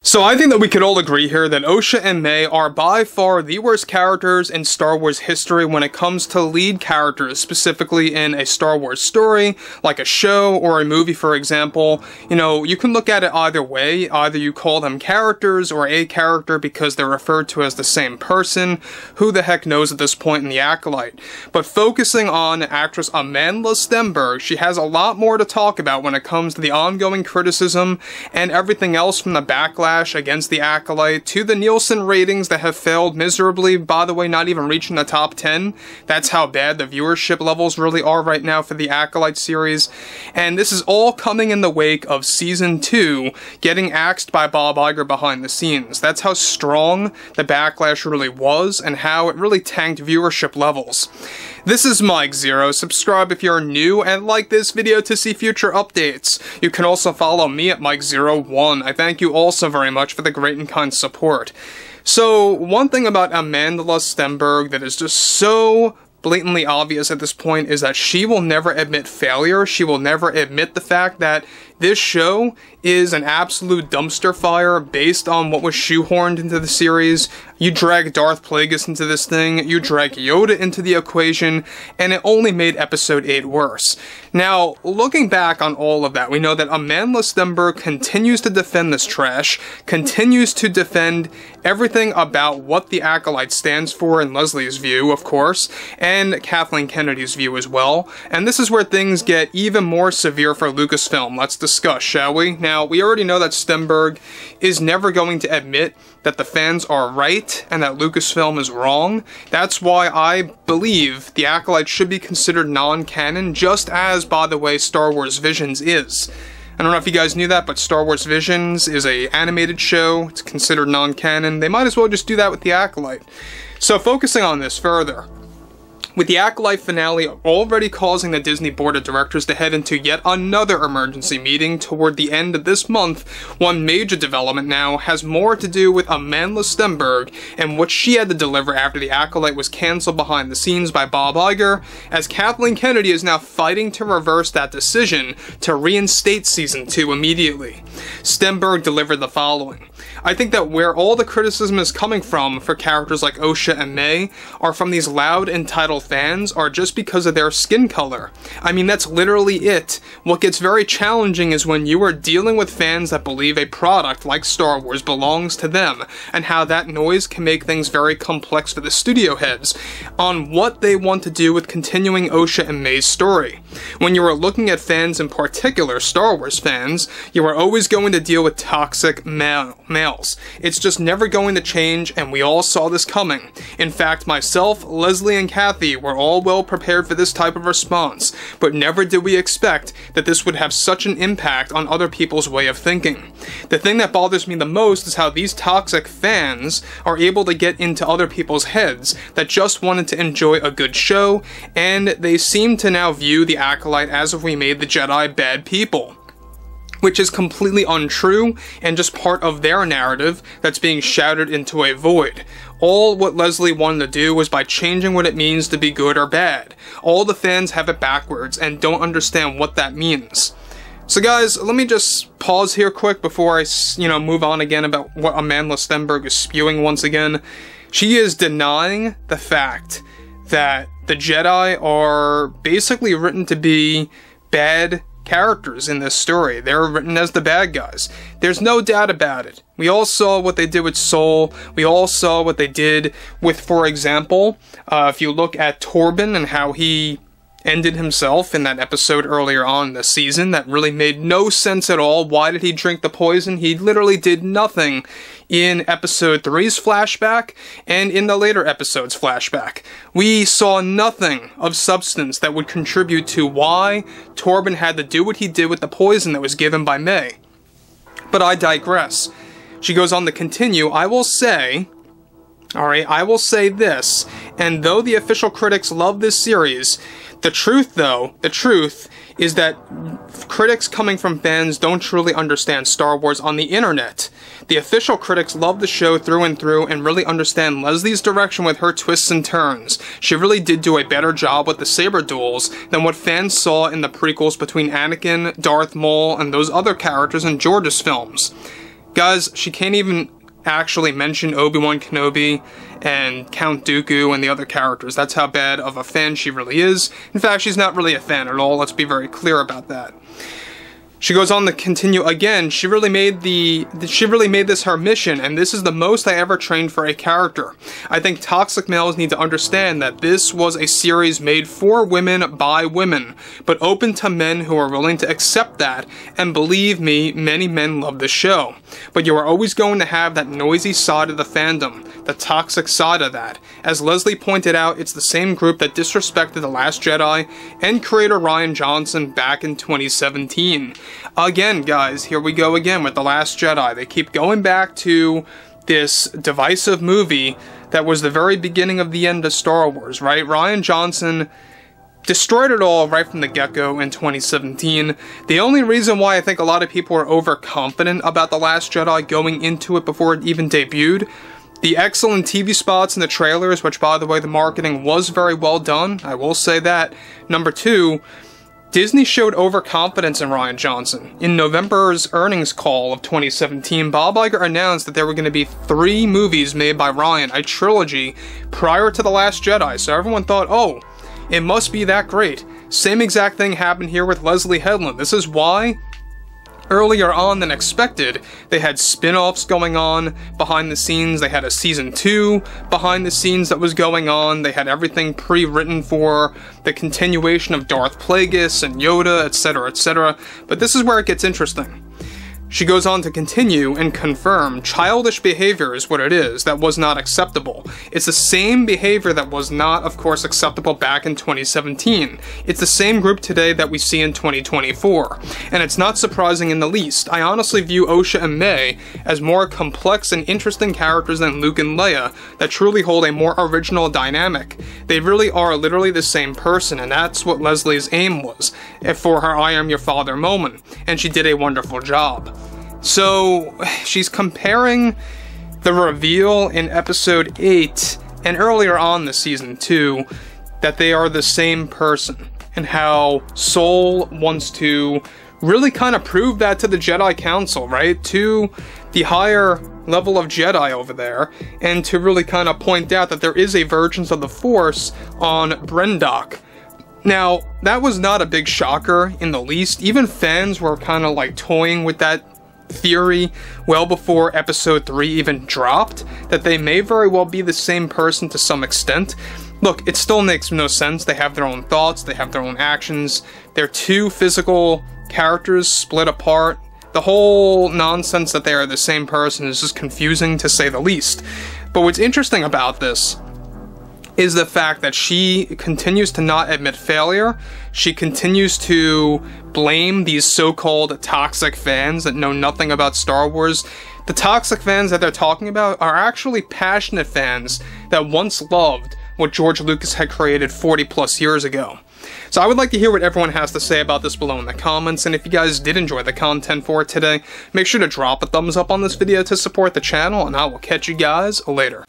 So I think that we could all agree here that Osha and May are by far the worst characters in Star Wars history when it comes to lead characters, specifically in a Star Wars story, like a show or a movie, for example. You know, you can look at it either way. Either you call them characters or a character because they're referred to as the same person. Who the heck knows at this point in The Acolyte? But focusing on actress Amandla Stenberg, she has a lot more to talk about when it comes to the ongoing criticism and everything else from the backlash against The Acolyte to the Nielsen ratings that have failed miserably, by the way, not even reaching the top 10. That's how bad the viewership levels really are right now for the Acolyte series. And this is all coming in the wake of Season 2 getting axed by Bob Iger behind the scenes. That's how strong the backlash really was and how it really tanked viewership levels. This is Mike Zero. Subscribe if you're new and like this video to see future updates. You can also follow me at Mike01. I thank you all so very much for the great and kind support. So, one thing about Amandla Stenberg that is just so blatantly obvious at this point is that she will never admit failure. She will never admit the fact that this show is an absolute dumpster fire based on what was shoehorned into the series. You drag Darth Plagueis into this thing, you drag Yoda into the equation, and it only made Episode 8 worse. Now, looking back on all of that, we know that Amandla Stenberg continues to defend this trash, continues to defend everything about what the Acolyte stands for in Leslie's view, of course, and Kathleen Kennedy's view as well. And this is where things get even more severe for Lucasfilm. Let's discuss, shall we? Now, we already know that Stenberg is never going to admit that the fans are right and that Lucasfilm is wrong. That's why I believe The Acolyte should be considered non-canon, just as, by the way, Star Wars Visions is. I don't know if you guys knew that, but Star Wars Visions is an animated show. It's considered non-canon. They might as well just do that with The Acolyte. So focusing on this further, with the Acolyte finale already causing the Disney Board of Directors to head into yet another emergency meeting toward the end of this month, one major development now has more to do with Amandla Stenberg and what she had to deliver after the Acolyte was cancelled behind the scenes by Bob Iger, as Kathleen Kennedy is now fighting to reverse that decision to reinstate Season 2 immediately. Stenberg delivered the following: I think that where all the criticism is coming from for characters like Osha and May are from these loud, entitled fans are just because of their skin color. I mean, that's literally it. What gets very challenging is when you are dealing with fans that believe a product like Star Wars belongs to them, and how that noise can make things very complex for the studio heads on what they want to do with continuing Osha and May's story. When you are looking at fans, in particular Star Wars fans, you are always going to deal with toxic males. It's just never going to change, and we all saw this coming. In fact, myself, Leslie, and Kathy were all well prepared for this type of response, but never did we expect that this would have such an impact on other people's way of thinking. The thing that bothers me the most is how these toxic fans are able to get into other people's heads that just wanted to enjoy a good show, and they seem to now view the Acolyte as if we made the Jedi bad people, which is completely untrue and just part of their narrative that's being shouted into a void. All what Leslie wanted to do was by changing what it means to be good or bad. All the fans have it backwards and don't understand what that means. So guys, let me just pause here quick before I, move on again about what Amandla Stenberg is spewing once again. She is denying the fact that the Jedi are basically written to be bad characters in this story. They're written as the bad guys. There's no doubt about it. We all saw what they did with Soul. We all saw what they did with, for example, if you look at Torben and how he ended himself in that episode earlier on in the season, that really made no sense at all. Why did he drink the poison? He literally did nothing in Episode 3's flashback and in the later episodes' flashback. We saw nothing of substance that would contribute to why Torben had to do what he did with the poison that was given by May. But I digress. She goes on to continue, I will say this, and though the official critics love this series, the truth is that critics coming from fans don't truly understand Star Wars on the internet. The official critics love the show through and through and really understand Leslie's direction with her twists and turns. She really did do a better job with the saber duels than what fans saw in the prequels between Anakin, Darth Maul, and those other characters in George's films. Guys, she can't even actually mention Obi-Wan Kenobi and Count Dooku and the other characters. That's how bad of a fan she really is. In fact, she's not really a fan at all. Let's be very clear about that. She goes on to continue again. She really made this her mission, and this is the most I ever trained for a character. I think toxic males need to understand that this was a series made for women by women, but open to men who are willing to accept that, and believe me, many men love the show. But you are always going to have that noisy side of the fandom, the toxic side of that. As Leslie pointed out, it's the same group that disrespected The Last Jedi and creator Rian Johnson back in 2017. Again, guys, here we go again with The Last Jedi. They keep going back to this divisive movie that was the very beginning of the end of Star Wars, right? Rian Johnson destroyed it all right from the get-go in 2017. The only reason why I think a lot of people are overconfident about The Last Jedi going into it before it even debuted, the excellent TV spots and the trailers, which by the way, the marketing was very well done, I will say that. Number two, Disney showed overconfidence in Rian Johnson. In November's earnings call of 2017, Bob Iger announced that there were going to be 3 movies made by Rian, a trilogy, prior to The Last Jedi, so everyone thought, oh, it must be that great. Same exact thing happened here with Leslie Headland. This is why, earlier on than expected, they had spin-offs going on behind the scenes. They had a season 2 behind the scenes that was going on. They had everything pre-written for the continuation of Darth Plagueis and Yoda, etc., etc. But this is where it gets interesting. She goes on to continue and confirm childish behavior is what it is that was not acceptable. It's the same behavior that was not, of course, acceptable back in 2017. It's the same group today that we see in 2024. And it's not surprising in the least. I honestly view Osha and May as more complex and interesting characters than Luke and Leia that truly hold a more original dynamic. They really are literally the same person, and that's what Leslie's aim was for her I Am Your Father moment. And she did a wonderful job. So, she's comparing the reveal in episode 8 and earlier on the season 2 that they are the same person, and how Soul wants to really kind of prove that to the Jedi Council, right? To the higher level of Jedi over there, and to really kind of point out that there is a Virgins of the Force on Brendok. Now, that was not a big shocker in the least. Even fans were kind of like toying with that theory well before episode 3 even dropped, that they may very well be the same person to some extent. Look, it still makes no sense. They have their own thoughts, they have their own actions. They're 2 physical characters split apart. The whole nonsense that they are the same person is just confusing to say the least. But what's interesting about this is the fact that she continues to not admit failure. She continues to blame these so-called toxic fans that know nothing about Star Wars. The toxic fans that they're talking about are actually passionate fans that once loved what George Lucas had created 40 plus years ago. So I would like to hear what everyone has to say about this below in the comments, and if you guys did enjoy the content for today, make sure to drop a thumbs up on this video to support the channel, and I will catch you guys later.